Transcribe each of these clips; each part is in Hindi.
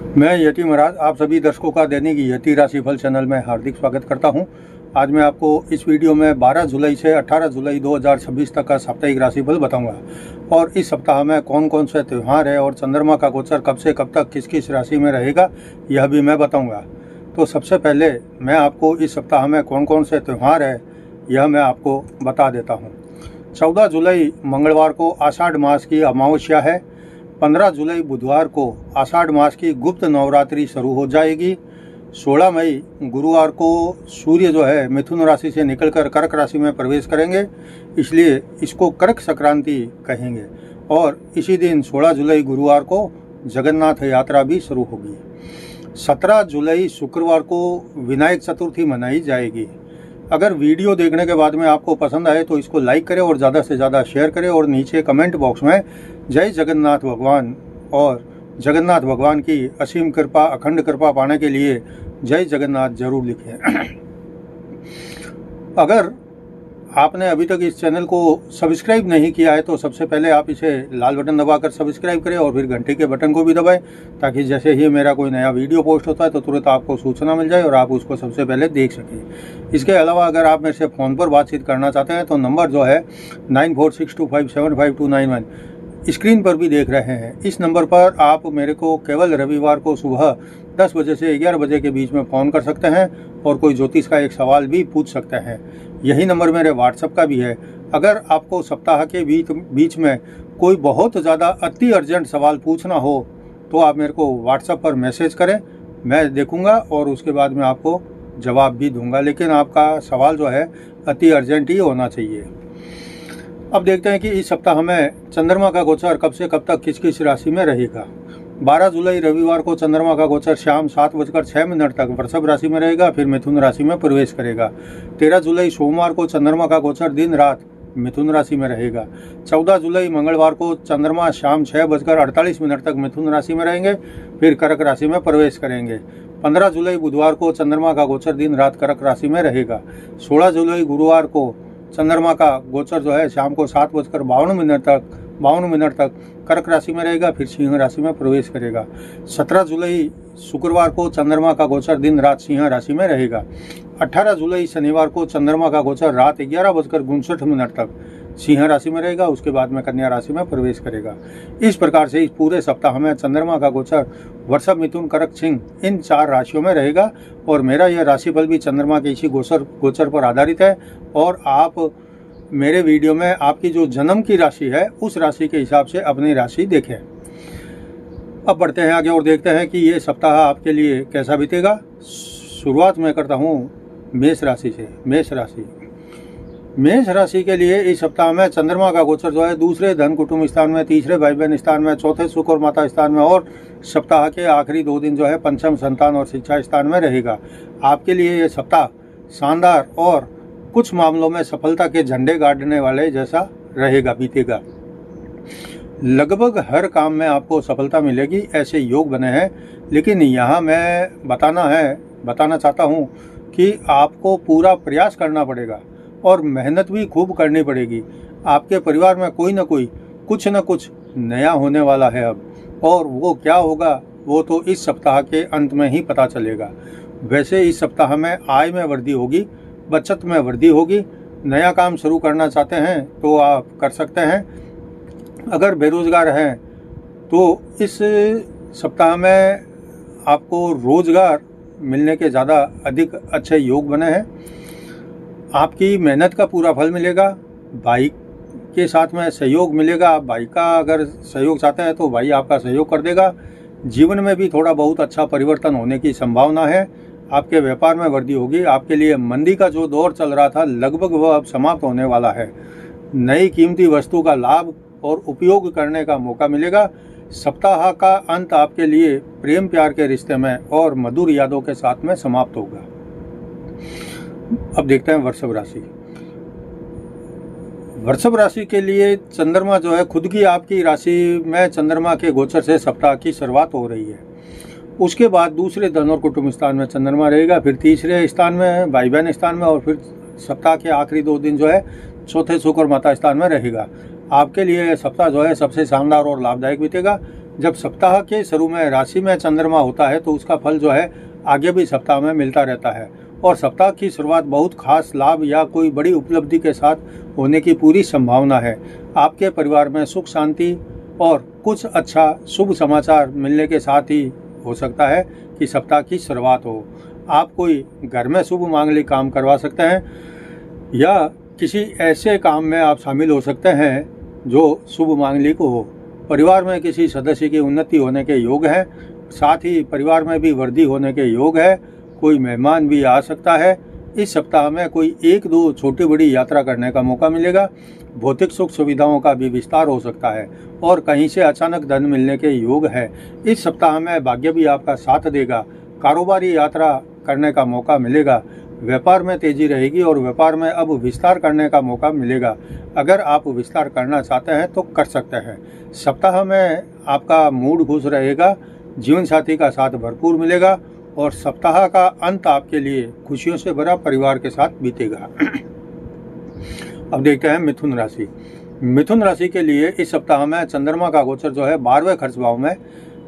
मैं यति महाराज आप सभी दर्शकों का दैनिक यति राशिफल चैनल में हार्दिक स्वागत करता हूं। आज मैं आपको इस वीडियो में 12 जुलाई से 18 जुलाई 2026 तक का साप्ताहिक राशिफल बताऊंगा और इस सप्ताह में कौन कौन से त्यौहार है और चंद्रमा का गोचर कब से कब तक किस किस राशि में रहेगा यह भी मैं बताऊंगा। तो सबसे पहले मैं आपको इस सप्ताह में कौन कौन से त्यौहार है यह मैं आपको बता देता हूँ। 14 जुलाई मंगलवार को आषाढ़ मास की अमावस्या है। 15 जुलाई बुधवार को आषाढ़ मास की गुप्त नवरात्रि शुरू हो जाएगी। 16 मई गुरुवार को सूर्य जो है मिथुन राशि से निकलकर कर्क राशि में प्रवेश करेंगे, इसलिए इसको कर्क संक्रांति कहेंगे। और इसी दिन 16 जुलाई गुरुवार को जगन्नाथ यात्रा भी शुरू होगी। 17 जुलाई शुक्रवार को विनायक चतुर्थी मनाई जाएगी। अगर वीडियो देखने के बाद में आपको पसंद आए तो इसको लाइक करें और ज़्यादा से ज़्यादा शेयर करें और नीचे कमेंट बॉक्स में जय जगन्नाथ भगवान और जगन्नाथ भगवान की असीम कृपा अखंड कृपा पाने के लिए जय जगन्नाथ जरूर लिखें। अगर आपने अभी तक इस चैनल को सब्सक्राइब नहीं किया है तो सबसे पहले आप इसे लाल बटन दबाकर सब्सक्राइब करें और फिर घंटे के बटन को भी दबाएं, ताकि जैसे ही मेरा कोई नया वीडियो पोस्ट होता है तो तुरंत आपको सूचना मिल जाए और आप उसको सबसे पहले देख सकें। इसके अलावा अगर आप मेरे से फ़ोन पर बातचीत करना चाहते हैं तो नंबर जो है 9462575291 स्क्रीन पर भी देख रहे हैं। इस नंबर पर आप मेरे को केवल रविवार को सुबह 10 बजे से 11 बजे के बीच में फ़ोन कर सकते हैं और कोई ज्योतिष का एक सवाल भी पूछ सकते हैं। यही नंबर मेरे व्हाट्सएप का भी है। अगर आपको सप्ताह के बीच में कोई बहुत ज़्यादा अति अर्जेंट सवाल पूछना हो तो आप मेरे को व्हाट्सएप पर मैसेज करें, मैं देखूंगा और उसके बाद में आपको जवाब भी दूंगा, लेकिन आपका सवाल जो है अति अर्जेंट ही होना चाहिए। अब देखते हैं कि इस सप्ताह में चंद्रमा का गोचर कब से कब तक किस किस राशि में रहेगा। 12 जुलाई रविवार को चंद्रमा का गोचर शाम 7:06 तक वृषभ राशि में रहेगा, फिर मिथुन राशि में प्रवेश करेगा। 13 जुलाई सोमवार को चंद्रमा का गोचर दिन रात मिथुन राशि में रहेगा। 14 जुलाई मंगलवार को चंद्रमा शाम 6:48 तक मिथुन राशि में रहेंगे, फिर कर्क राशि में प्रवेश करेंगे। 15 जुलाई बुधवार को चंद्रमा का गोचर दिन रात कर्क राशि में रहेगा। 16 जुलाई गुरुवार को चंद्रमा का गोचर जो है शाम को 7:52 तक कर्क राशि में रहेगा, फिर सिंह राशि में प्रवेश करेगा। 17 जुलाई शुक्रवार को चंद्रमा का गोचर दिन रात सिंह राशि में रहेगा। 18 जुलाई शनिवार को चंद्रमा का गोचर रात 11:59 तक सिंह राशि में रहेगा, उसके बाद में कन्या राशि में प्रवेश करेगा। इस प्रकार से इस पूरे सप्ताह में चंद्रमा का गोचर वृषभ मिथुन कर्क सिंह इन 4 राशियों में रहेगा और मेरा यह राशिफल भी चंद्रमा के इसी गोचर पर आधारित है। और आप मेरे वीडियो में आपकी जो जन्म की राशि है उस राशि के हिसाब से अपनी राशि देखें। अब बढ़ते हैं आगे और देखते हैं कि ये सप्ताह आपके लिए कैसा बीतेगा। शुरुआत मैं करता हूँ मेष राशि से। मेष राशि के लिए इस सप्ताह में चंद्रमा का गोचर जो है दूसरे धन कुटुंब स्थान में, तीसरे भाई बहन स्थान में, चौथे सुख और माता स्थान में और सप्ताह के आखिरी 2 दिन जो है पंचम संतान और शिक्षा स्थान में रहेगा। आपके लिए ये सप्ताह शानदार और कुछ मामलों में सफलता के झंडे गाड़ने वाले जैसा रहेगा, बीतेगा। लगभग हर काम में आपको सफलता मिलेगी, ऐसे योग बने हैं। लेकिन यहाँ मैं बताना चाहता हूँ कि आपको पूरा प्रयास करना पड़ेगा और मेहनत भी खूब करनी पड़ेगी। आपके परिवार में कोई ना कोई कुछ न कुछ नया होने वाला है अब, और वो क्या होगा वो तो इस सप्ताह के अंत में ही पता चलेगा। वैसे इस सप्ताह में आय में वृद्धि होगी, बचत में वृद्धि होगी। नया काम शुरू करना चाहते हैं तो आप कर सकते हैं। अगर बेरोजगार हैं तो इस सप्ताह में आपको रोजगार मिलने के ज़्यादा अधिक अच्छे योग बने हैं। आपकी मेहनत का पूरा फल मिलेगा। भाई के साथ में सहयोग मिलेगा। आप भाई का अगर सहयोग चाहते हैं तो भाई आपका सहयोग कर देगा। जीवन में भी थोड़ा बहुत अच्छा परिवर्तन होने की संभावना है। आपके व्यापार में वृद्धि होगी। आपके लिए मंदी का जो दौर चल रहा था लगभग वह अब समाप्त होने वाला है। नई कीमती वस्तु का लाभ और उपयोग करने का मौका मिलेगा। सप्ताह का अंत आपके लिए प्रेम प्यार के रिश्ते में और मधुर यादों के साथ में समाप्त होगा। अब देखते हैं वृषभ राशि। वृषभ राशि के लिए चंद्रमा जो है खुद की आपकी राशि में चंद्रमा के गोचर से सप्ताह की शुरुआत हो रही है। उसके बाद दूसरे धन और कुटुंब स्थान में चंद्रमा रहेगा, फिर तीसरे स्थान में भाई बहन स्थान में और फिर सप्ताह के आखिरी 2 दिन जो है चौथे सुख और माता स्थान में रहेगा। आपके लिए यह सप्ताह जो है सबसे शानदार और लाभदायक बीतेगा। जब सप्ताह के शुरू में राशि में चंद्रमा होता है तो उसका फल जो है आगे भी सप्ताह में मिलता रहता है और सप्ताह की शुरुआत बहुत खास लाभ या कोई बड़ी उपलब्धि के साथ होने की पूरी संभावना है। आपके परिवार में सुख शांति और कुछ अच्छा शुभ समाचार मिलने के साथ ही हो सकता है कि सप्ताह की शुरुआत हो। आप कोई घर में शुभ मांगलिक काम करवा सकते हैं या किसी ऐसे काम में आप शामिल हो सकते हैं जो शुभ मांगलिक हो। परिवार में किसी सदस्य की उन्नति होने के योग है, साथ ही परिवार में भी वृद्धि होने के योग है। कोई मेहमान भी आ सकता है। इस सप्ताह में कोई 1-2 छोटी बड़ी यात्रा करने का मौका मिलेगा। भौतिक सुख सुविधाओं का भी विस्तार हो सकता है और कहीं से अचानक धन मिलने के योग है। इस सप्ताह में भाग्य भी आपका साथ देगा। कारोबारी यात्रा करने का मौका मिलेगा। व्यापार में तेजी रहेगी और व्यापार में अब विस्तार करने का मौका मिलेगा। अगर आप विस्तार करना चाहते हैं तो कर सकते हैं। सप्ताह में आपका मूड खुश रहेगा। जीवन साथी का साथ भरपूर मिलेगा और सप्ताह का अंत आपके लिए खुशियों से भरा परिवार के साथ बीतेगा। अब देखते हैं मिथुन राशि। मिथुन राशि के लिए इस सप्ताह में चंद्रमा का गोचर जो है 12वें खर्च भाव में,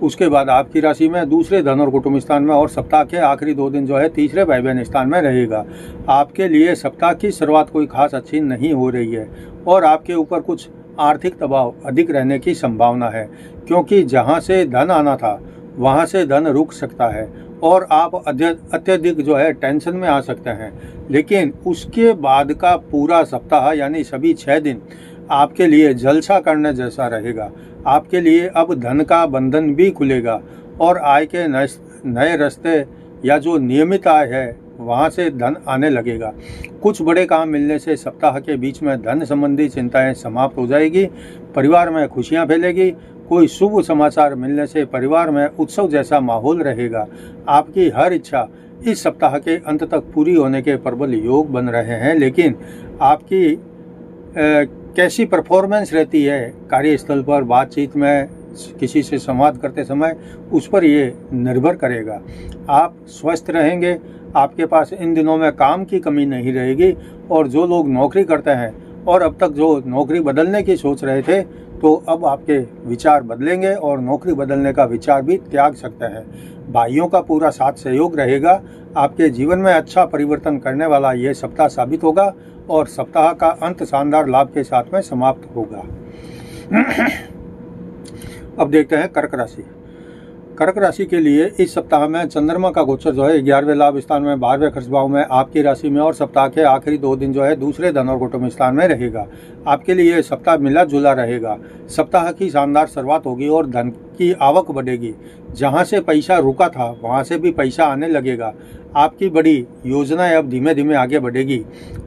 उसके बाद आपकी राशि में दूसरे धन और कुटुंब स्थान में और सप्ताह के आखिरी 2 दिन जो है तीसरे भाई बहन स्थान में रहेगा। आपके लिए सप्ताह की शुरुआत कोई खास अच्छी नहीं हो रही है और आपके ऊपर कुछ आर्थिक दबाव अधिक रहने की संभावना है, क्योंकि जहां से धन आना था वहां से धन रुक सकता है और आप अत्यधिक जो है टेंशन में आ सकते हैं। लेकिन उसके बाद का पूरा सप्ताह यानी सभी 6 दिन आपके लिए जलसा करने जैसा रहेगा। आपके लिए अब धन का बंधन भी खुलेगा और आय के नए रास्ते या जो नियमित आय है वहाँ से धन आने लगेगा। कुछ बड़े काम मिलने से सप्ताह के बीच में धन संबंधी चिंताएं समाप्त हो जाएगी। परिवार में खुशियाँ फैलेगी। कोई शुभ समाचार मिलने से परिवार में उत्सव जैसा माहौल रहेगा। आपकी हर इच्छा इस सप्ताह के अंत तक पूरी होने के प्रबल योग बन रहे हैं। लेकिन आपकी कैसी परफॉर्मेंस रहती है कार्यस्थल पर, बातचीत में, किसी से संवाद करते समय, उस पर ये निर्भर करेगा। आप स्वस्थ रहेंगे। आपके पास इन दिनों में काम की कमी नहीं रहेगी और जो लोग नौकरी करते हैं और अब तक जो नौकरी बदलने की सोच रहे थे तो अब आपके विचार बदलेंगे और नौकरी बदलने का विचार भी त्याग सकते हैं। भाइयों का पूरा साथ सहयोग रहेगा। आपके जीवन में अच्छा परिवर्तन करने वाला ये सप्ताह साबित होगा और सप्ताह का अंत शानदार लाभ के साथ में समाप्त होगा। अब देखते हैं कर्क राशि। कर्क राशि के लिए इस सप्ताह में चंद्रमा का गोचर जो है 11वें लाभ स्थान में 12वें खर्च भाव में आपकी राशि में और सप्ताह के आखिरी 2 दिन जो है दूसरे धन और कुटुंब स्थान में रहेगा। आपके लिए यह सप्ताह मिला जुला रहेगा। सप्ताह की शानदार शुरुआत होगी और धन की आवक बढ़ेगी। जहां से पैसा रुका था वहां से भी पैसा आने लगेगा। आपकी बड़ी योजनाएं अब धीमे धीमे आगे बढ़ेगी।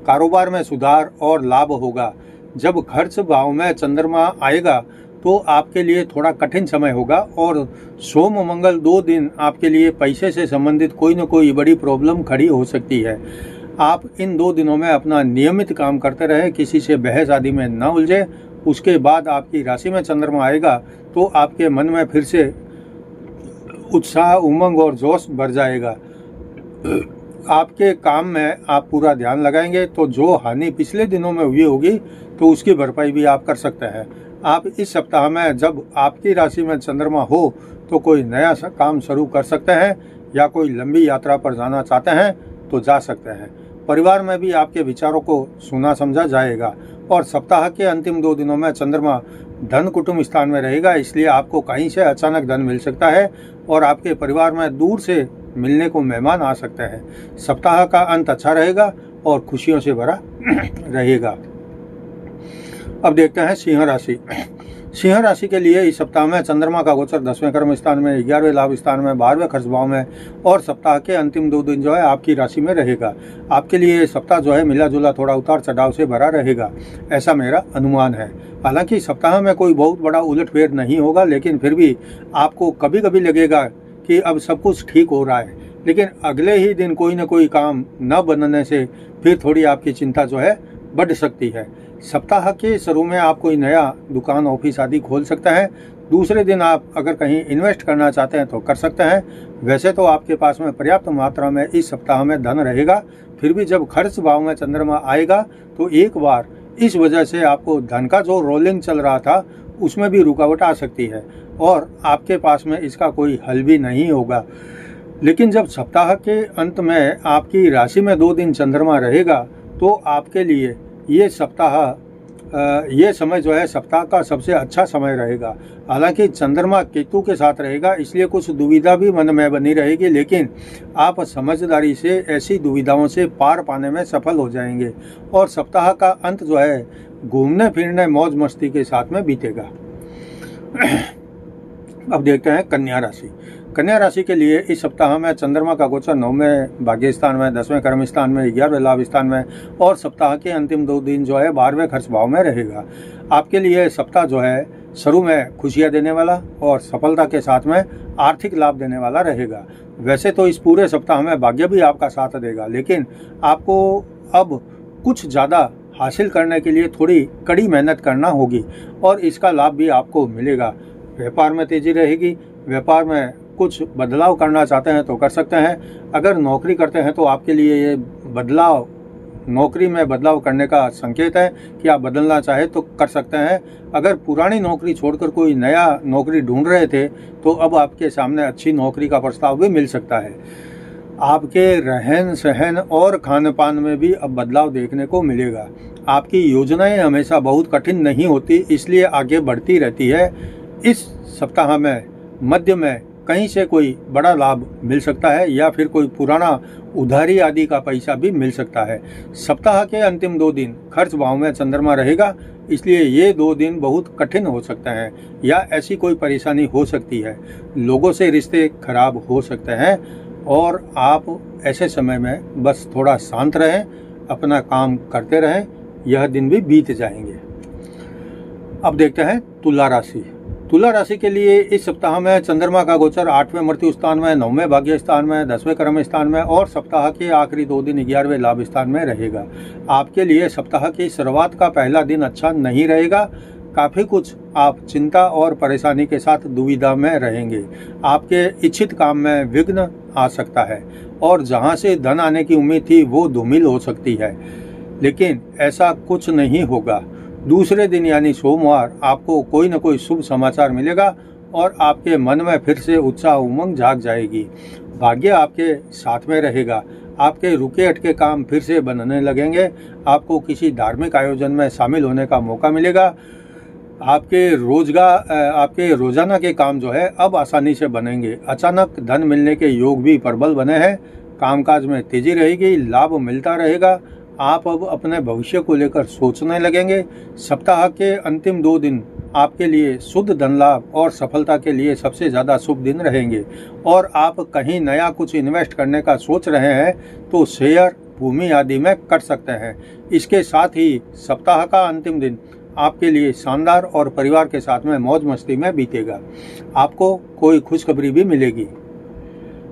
कारोबार में सुधार और लाभ होगा। जब खर्च भाव में चंद्रमा आएगा तो आपके लिए थोड़ा कठिन समय होगा और सोम मंगल 2 दिन आपके लिए पैसे से संबंधित कोई न कोई बड़ी प्रॉब्लम खड़ी हो सकती है। आप इन 2 दिनों में अपना नियमित काम करते रहे, किसी से बहस आदि में न उलझे। उसके बाद आपकी राशि में चंद्रमा आएगा तो आपके मन में फिर से उत्साह, उमंग और जोश भर जाएगा। आपके काम में आप पूरा ध्यान लगाएंगे तो जो हानि पिछले दिनों में हुई होगी तो उसकी भरपाई भी आप कर सकते हैं। आप इस सप्ताह में जब आपकी राशि में चंद्रमा हो तो कोई नया काम शुरू कर सकते हैं या कोई लंबी यात्रा पर जाना चाहते हैं तो जा सकते हैं। परिवार में भी आपके विचारों को सुना समझा जाएगा और सप्ताह के अंतिम 2 दिनों में चंद्रमा धन कुटुंब स्थान में रहेगा, इसलिए आपको कहीं से अचानक धन मिल सकता है और आपके परिवार में दूर से मिलने को मेहमान आ सकते हैं। सप्ताह का अंत अच्छा रहेगा और खुशियों से भरा रहेगा। अब देखते हैं सिंह राशि। सिंह राशि के लिए इस सप्ताह में चंद्रमा का गोचर 10वें कर्म स्थान में, 11वें लाभ स्थान में, 12वें खर्च भाव में और सप्ताह के अंतिम 2 दिन जो है आपकी राशि में रहेगा। आपके लिए ये सप्ताह जो है मिला जुला थोड़ा उतार चढ़ाव से भरा रहेगा, ऐसा मेरा अनुमान है। हालांकि सप्ताह में कोई बहुत बड़ा उलटफेर नहीं होगा, लेकिन फिर भी आपको कभी कभी लगेगा कि अब सब कुछ ठीक हो रहा है, लेकिन अगले ही दिन कोई न कोई काम न बनने से फिर थोड़ी आपकी चिंता जो है बढ़ सकती है। सप्ताह के शुरू में आप कोई नया दुकान, ऑफिस आदि खोल सकते हैं। दूसरे दिन आप अगर कहीं इन्वेस्ट करना चाहते हैं तो कर सकते हैं। वैसे तो आपके पास में पर्याप्त मात्रा में इस सप्ताह में धन रहेगा, फिर भी जब खर्च भाव में चंद्रमा आएगा तो एक बार इस वजह से आपको धन का जो रोलिंग चल रहा था उसमें भी रुकावट आ सकती है और आपके पास में इसका कोई हल भी नहीं होगा। लेकिन जब सप्ताह के अंत में आपकी राशि में 2 दिन चंद्रमा रहेगा तो आपके लिए ये समय जो है सप्ताह का सबसे अच्छा समय रहेगा। हालांकि चंद्रमा केतु के साथ रहेगा इसलिए कुछ दुविधा भी मन में बनी रहेगी, लेकिन आप समझदारी से ऐसी दुविधाओं से पार पाने में सफल हो जाएंगे और सप्ताह का अंत जो है घूमने फिरने मौज मस्ती के साथ में बीतेगा। अब देखते हैं कन्या राशि। कन्या राशि के लिए इस सप्ताह में चंद्रमा का गोचर 9वें भाग्य स्थान में, 10वें कर्म स्थान में, 11वें लाभ स्थान में और सप्ताह के अंतिम 2 दिन जो है 12वें खर्च भाव में रहेगा। आपके लिए सप्ताह जो है शुरू में खुशियां देने वाला और सफलता के साथ में आर्थिक लाभ देने वाला रहेगा। वैसे तो इस पूरे सप्ताह में भाग्य भी आपका साथ देगा, लेकिन आपको अब कुछ ज़्यादा हासिल करने के लिए थोड़ी कड़ी मेहनत करना होगी और इसका लाभ भी आपको मिलेगा। व्यापार में तेजी रहेगी। व्यापार में कुछ बदलाव करना चाहते हैं तो कर सकते हैं। अगर नौकरी करते हैं तो आपके लिए ये बदलाव, नौकरी में बदलाव करने का संकेत है कि आप बदलना चाहे तो कर सकते हैं। अगर पुरानी नौकरी छोड़कर कोई नया नौकरी ढूंढ रहे थे तो अब आपके सामने अच्छी नौकरी का प्रस्ताव भी मिल सकता है। आपके रहन सहन और खान पान में भी अब बदलाव देखने को मिलेगा। आपकी योजनाएं हमेशा बहुत कठिन नहीं होती, इसलिए आगे बढ़ती रहती है। इस सप्ताह में मध्य में कहीं से कोई बड़ा लाभ मिल सकता है या फिर कोई पुराना उधारी आदि का पैसा भी मिल सकता है। सप्ताह के अंतिम 2 दिन खर्च भाव में चंद्रमा रहेगा, इसलिए ये 2 दिन बहुत कठिन हो सकते हैं या ऐसी कोई परेशानी हो सकती है। लोगों से रिश्ते खराब हो सकते हैं और आप ऐसे समय में बस थोड़ा शांत रहें, अपना काम करते रहें, यह दिन भी बीत जाएंगे। अब देखते हैं तुला राशि। तुला राशि के लिए इस सप्ताह में चंद्रमा का गोचर 8वें मृत्यु स्थान में, 9वें भाग्य स्थान में, 10वें कर्म स्थान में और सप्ताह के आखिरी 2 दिन 11वें लाभ स्थान में रहेगा। आपके लिए सप्ताह की शुरुआत का पहला दिन अच्छा नहीं रहेगा। काफ़ी कुछ आप चिंता और परेशानी के साथ दुविधा में रहेंगे। आपके इच्छित काम में विघ्न आ सकता है और जहां से धन आने की उम्मीद थी वो धूमिल हो सकती है, लेकिन ऐसा कुछ नहीं होगा। दूसरे दिन यानी सोमवार आपको कोई न कोई शुभ समाचार मिलेगा और आपके मन में फिर से उत्साह उमंग जाग जाएगी। भाग्य आपके साथ में रहेगा। आपके रुके अटके काम फिर से बनने लगेंगे। आपको किसी धार्मिक आयोजन में शामिल होने का मौका मिलेगा। आपके रोजाना के काम जो है अब आसानी से बनेंगे। अचानक धन मिलने के योग भी प्रबल बने हैं। कामकाज में तेजी रहेगी, लाभ मिलता रहेगा। आप अब अपने भविष्य को लेकर सोचने लगेंगे। सप्ताह के अंतिम 2 दिन आपके लिए शुद्ध धन लाभ और सफलता के लिए सबसे ज़्यादा शुभ दिन रहेंगे और आप कहीं नया कुछ इन्वेस्ट करने का सोच रहे हैं तो शेयर, भूमि आदि में कर सकते हैं। इसके साथ ही सप्ताह का अंतिम दिन आपके लिए शानदार और परिवार के साथ में मौज मस्ती में बीतेगा। आपको कोई खुशखबरी भी मिलेगी।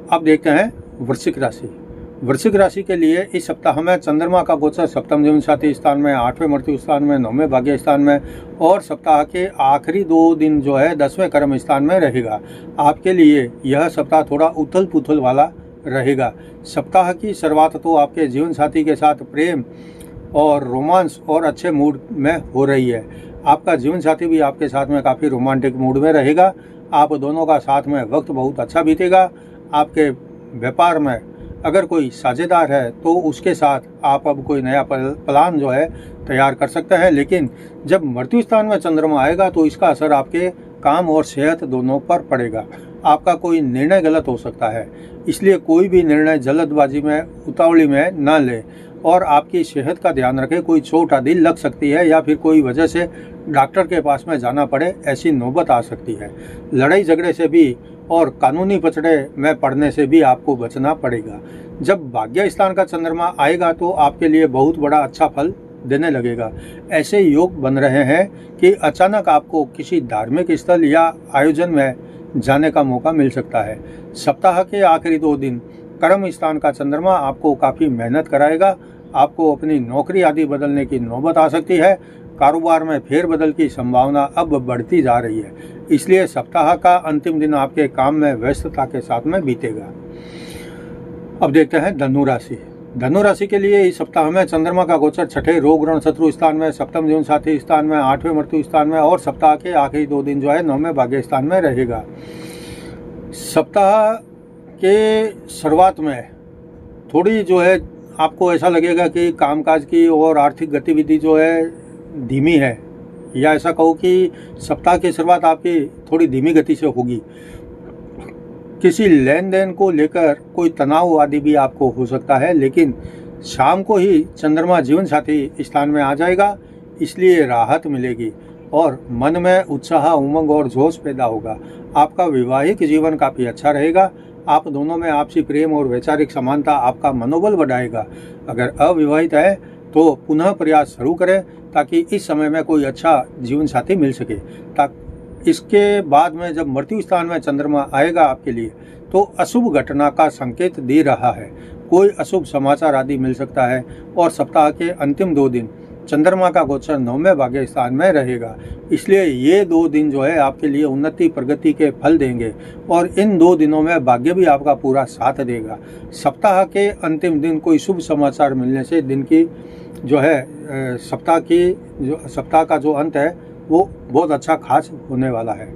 अब देखते हैं वृश्चिक राशि। वृश्चिक राशि के लिए इस सप्ताह में चंद्रमा का गोचर 7वें जीवन साथी स्थान में, 8वें मृत्यु स्थान में, 9वें भाग्य स्थान में और सप्ताह के आखिरी 2 दिन जो है 10वें कर्म स्थान में रहेगा। आपके लिए यह सप्ताह थोड़ा उथल पुथल वाला रहेगा। सप्ताह की शुरुआत तो आपके जीवन साथी के साथ प्रेम और रोमांस और अच्छे मूड में हो रही है। आपका जीवन साथी भी आपके साथ में काफ़ी रोमांटिक मूड में रहेगा। आप दोनों का साथ में वक्त बहुत अच्छा बीतेगा। आपके व्यापार में अगर कोई साझेदार है तो उसके साथ आप अब कोई नया प्लान जो है तैयार कर सकते हैं, लेकिन जब मृत्यु स्थान में चंद्रमा आएगा तो इसका असर आपके काम और सेहत दोनों पर पड़ेगा। आपका कोई निर्णय गलत हो सकता है, इसलिए कोई भी निर्णय जल्दबाजी में, उतावली में ना ले और आपकी सेहत का ध्यान रखें। कोई चोट आदि लग सकती है या फिर कोई वजह से डॉक्टर के पास में जाना पड़े, ऐसी नौबत आ सकती है। लड़ाई झगड़े से भी और कानूनी पचड़े में पड़ने से भी आपको बचना पड़ेगा। जब भाग्य स्थान का चंद्रमा आएगा तो आपके लिए बहुत बड़ा अच्छा फल देने लगेगा। ऐसे योग बन रहे हैं कि अचानक आपको किसी धार्मिक स्थल या आयोजन में जाने का मौका मिल सकता है। सप्ताह के आखिरी 2 दिन कर्म स्थान का चंद्रमा आपको काफ़ी मेहनत कराएगा। आपको अपनी नौकरी आदि बदलने की नौबत आ सकती है। कारोबार में फेरबदल की संभावना अब बढ़ती जा रही है, इसलिए सप्ताह का अंतिम दिन आपके काम में व्यस्तता के साथ में बीतेगा। अब देखते हैं धनु राशि। धनु राशि के लिए इस सप्ताह में चंद्रमा का गोचर छठे रोग ऋण शत्रु स्थान में, सप्तम जीवन साथी स्थान में, आठवें मृत्यु स्थान में और सप्ताह के आखिरी 2 दिन जो है 9वें भाग्य स्थान में रहेगा। सप्ताह के शुरुआत में थोड़ी जो है आपको ऐसा लगेगा कि कामकाज की और आर्थिक गतिविधि जो है धीमी है, या ऐसा कहो कि सप्ताह की शुरुआत आपकी थोड़ी धीमी गति से होगी। किसी लेन देन को लेकर कोई तनाव आदि भी आपको हो सकता है, लेकिन शाम को ही चंद्रमा जीवन साथी स्थान में आ जाएगा, इसलिए राहत मिलेगी और मन में उत्साह, उमंग और जोश पैदा होगा। आपका वैवाहिक जीवन काफ़ी अच्छा रहेगा। आप दोनों में आपसी प्रेम और वैचारिक समानता आपका मनोबल बढ़ाएगा। अगर अविवाहित है तो पुनः प्रयास शुरू करें ताकि इस समय में कोई अच्छा जीवन साथी मिल सके। इसके बाद में जब मृत्यु स्थान में चंद्रमा आएगा आपके लिए, तो अशुभ घटना का संकेत दे रहा है। कोई अशुभ समाचार आदि मिल सकता है और सप्ताह के अंतिम 2 दिन चंद्रमा का गोचर 9वें भाग्य स्थान में रहेगा, इसलिए ये 2 दिन जो है आपके लिए उन्नति प्रगति के फल देंगे और इन 2 दिनों में भाग्य भी आपका पूरा साथ देगा। सप्ताह के अंतिम दिन कोई शुभ समाचार मिलने से दिन की जो है सप्ताह का जो अंत है वो बहुत अच्छा खास होने वाला है।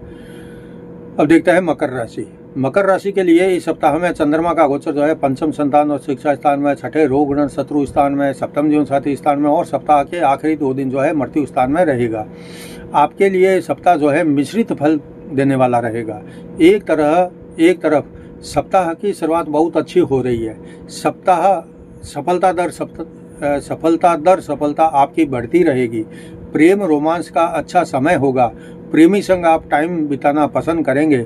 अब देखते हैं मकर राशि। मकर राशि के लिए इस सप्ताह में चंद्रमा का गोचर जो है पंचम संतान और शिक्षा स्थान में, छठे रोग ऋण शत्रु स्थान में, सप्तम जीवन साथी स्थान में और सप्ताह के आखिरी 2 दिन जो है मृत्यु स्थान में रहेगा। आपके लिए सप्ताह जो है मिश्रित फल देने वाला रहेगा। एक तरफ सप्ताह की शुरुआत बहुत अच्छी हो रही है। सफलता दर सफलता आपकी बढ़ती रहेगी। प्रेम रोमांस का अच्छा समय होगा। प्रेमी संग आप टाइम बिताना पसंद करेंगे।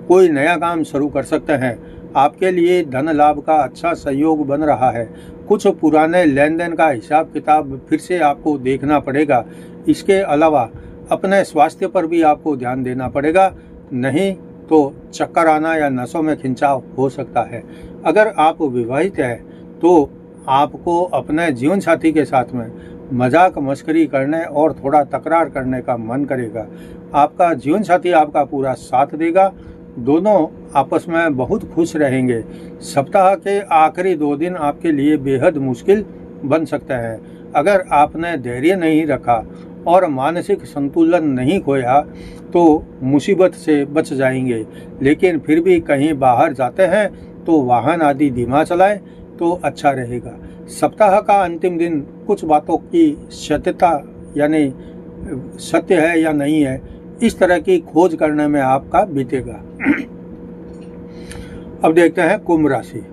कोई नया काम शुरू कर सकते हैं। आपके लिए धन लाभ का अच्छा सहयोग बन रहा है। कुछ पुराने लेन देन का हिसाब किताब फिर से आपको देखना पड़ेगा। इसके अलावा अपने स्वास्थ्य पर भी आपको ध्यान देना पड़ेगा, नहीं तो चक्कर आना या नसों में खिंचाव हो सकता है। अगर आप विवाहित हैं तो आपको अपने जीवन साथी के साथ में मजाक मस्करी करने और थोड़ा तकरार करने का मन करेगा। आपका जीवन साथी आपका पूरा साथ देगा। दोनों आपस में बहुत खुश रहेंगे। सप्ताह के आखिरी 2 दिन आपके लिए बेहद मुश्किल बन सकते हैं। अगर आपने धैर्य नहीं रखा और मानसिक संतुलन नहीं खोया तो मुसीबत से बच जाएंगे। लेकिन फिर भी कहीं बाहर जाते हैं तो वाहन आदि धीमा चलाएं तो अच्छा रहेगा। सप्ताह का अंतिम दिन कुछ बातों की सत्यता यानी सत्य है या नहीं है, इस तरह की खोज करने में आपका बीतेगा। अब देखते हैं कुंभ राशि।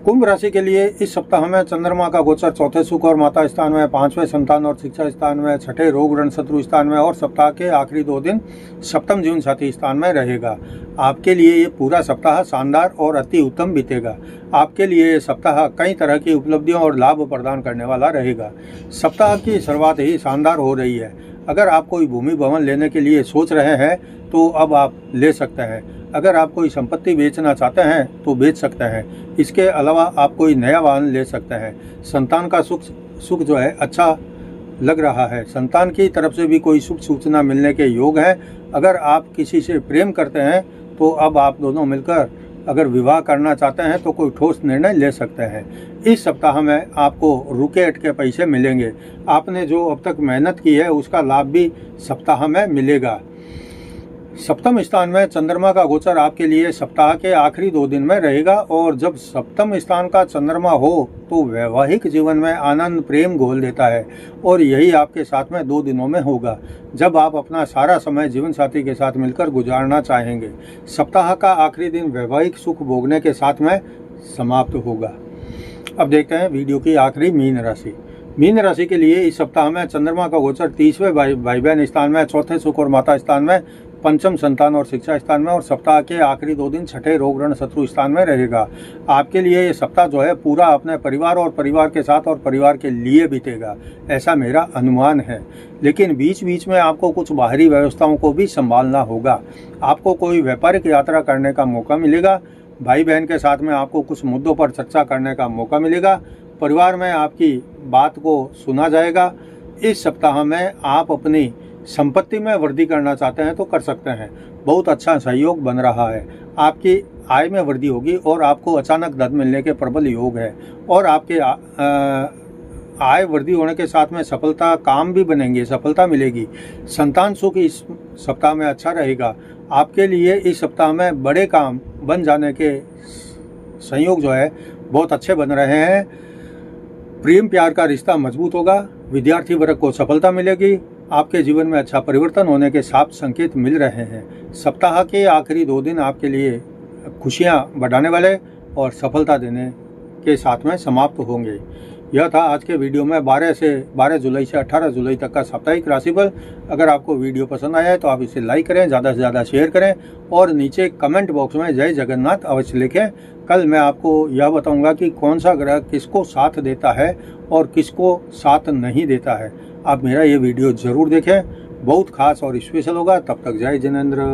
कुंभ राशि के लिए इस सप्ताह में चंद्रमा का गोचर चौथे सुख और माता स्थान में, 5वें संतान और शिक्षा स्थान में, छठे रोग ऋण शत्रु स्थान में और सप्ताह के आखिरी 2 दिन सप्तम जीवन साथी स्थान में रहेगा। आपके लिए ये पूरा सप्ताह शानदार और अति उत्तम बीतेगा। आपके लिए ये सप्ताह कई तरह की उपलब्धियों और लाभ प्रदान करने वाला रहेगा। सप्ताह की शुरुआत ही शानदार हो रही है। अगर आप कोई भूमि भवन लेने के लिए सोच रहे हैं तो अब आप ले सकते हैं। अगर आप कोई संपत्ति बेचना चाहते हैं तो बेच सकते हैं। इसके अलावा आप कोई नया वाहन ले सकते हैं। संतान का सुख जो है अच्छा लग रहा है। संतान की तरफ से भी कोई शुभ सूचना मिलने के योग है। अगर आप किसी से प्रेम करते हैं तो अब आप दोनों मिलकर अगर विवाह करना चाहते हैं तो कोई ठोस निर्णय ले सकते हैं। इस सप्ताह में आपको रुके अटके पैसे मिलेंगे। आपने जो अब तक मेहनत की है उसका लाभ भी सप्ताह में मिलेगा। सप्तम स्थान में चंद्रमा का गोचर आपके लिए सप्ताह के आखिरी 2 दिन में रहेगा और जब सप्तम स्थान का चंद्रमा हो तो वैवाहिक जीवन में आनंद प्रेम घोल देता है और यही आपके साथ में 2 दिनों में होगा जब आप अपना सारा समय जीवन साथी के साथ मिलकर गुजारना चाहेंगे। सप्ताह का आखिरी दिन वैवाहिक सुख भोगने के साथ में समाप्त होगा। अब देखते हैं वीडियो की आखिरी मीन राशि। मीन राशि के लिए इस सप्ताह में चंद्रमा का गोचर 30वें भाई बहन स्थान में, चौथे सुख और माता स्थान में, पंचम संतान और शिक्षा स्थान में और सप्ताह के आखिरी 2 दिन छठे रोग ऋण शत्रु स्थान में रहेगा। आपके लिए ये सप्ताह जो है पूरा अपने परिवार और परिवार के साथ और परिवार के लिए बीतेगा, ऐसा मेरा अनुमान है। लेकिन बीच बीच में आपको कुछ बाहरी व्यवस्थाओं को भी संभालना होगा। आपको कोई व्यापारिक यात्रा करने का मौका मिलेगा। भाई बहन के साथ में आपको कुछ मुद्दों पर चर्चा करने का मौका मिलेगा। परिवार में आपकी बात को सुना जाएगा। इस सप्ताह में आप अपनी संपत्ति में वृद्धि करना चाहते हैं तो कर सकते हैं। बहुत अच्छा सहयोग बन रहा है। आपकी आय में वृद्धि होगी और आपको अचानक धन मिलने के प्रबल योग है। और आपके आय वृद्धि होने के साथ में सफलता, काम भी बनेंगे, सफलता मिलेगी। संतान सुख इस सप्ताह में अच्छा रहेगा। आपके लिए इस सप्ताह में बड़े काम बन जाने के संयोग जो है बहुत अच्छे बन रहे हैं। प्रेम प्यार का रिश्ता मजबूत होगा। विद्यार्थी वर्ग को सफलता मिलेगी। आपके जीवन में अच्छा परिवर्तन होने के साफ संकेत मिल रहे हैं। सप्ताह के आखिरी 2 दिन आपके लिए खुशियां बढ़ाने वाले और सफलता देने के साथ में समाप्त होंगे। यह था आज के वीडियो में 12 जुलाई से 18 जुलाई तक का साप्ताहिक राशिफल। अगर आपको वीडियो पसंद आया है तो आप इसे लाइक करें, ज़्यादा से ज़्यादा शेयर करें और नीचे कमेंट बॉक्स में जय जगन्नाथ अवश्य लिखें। कल मैं आपको यह बताऊंगा कि कौन सा ग्रह किसको साथ देता है और किसको साथ नहीं देता है। आप मेरा ये वीडियो ज़रूर देखें, बहुत खास और स्पेशल होगा। तब तक जय जिनेंद्र।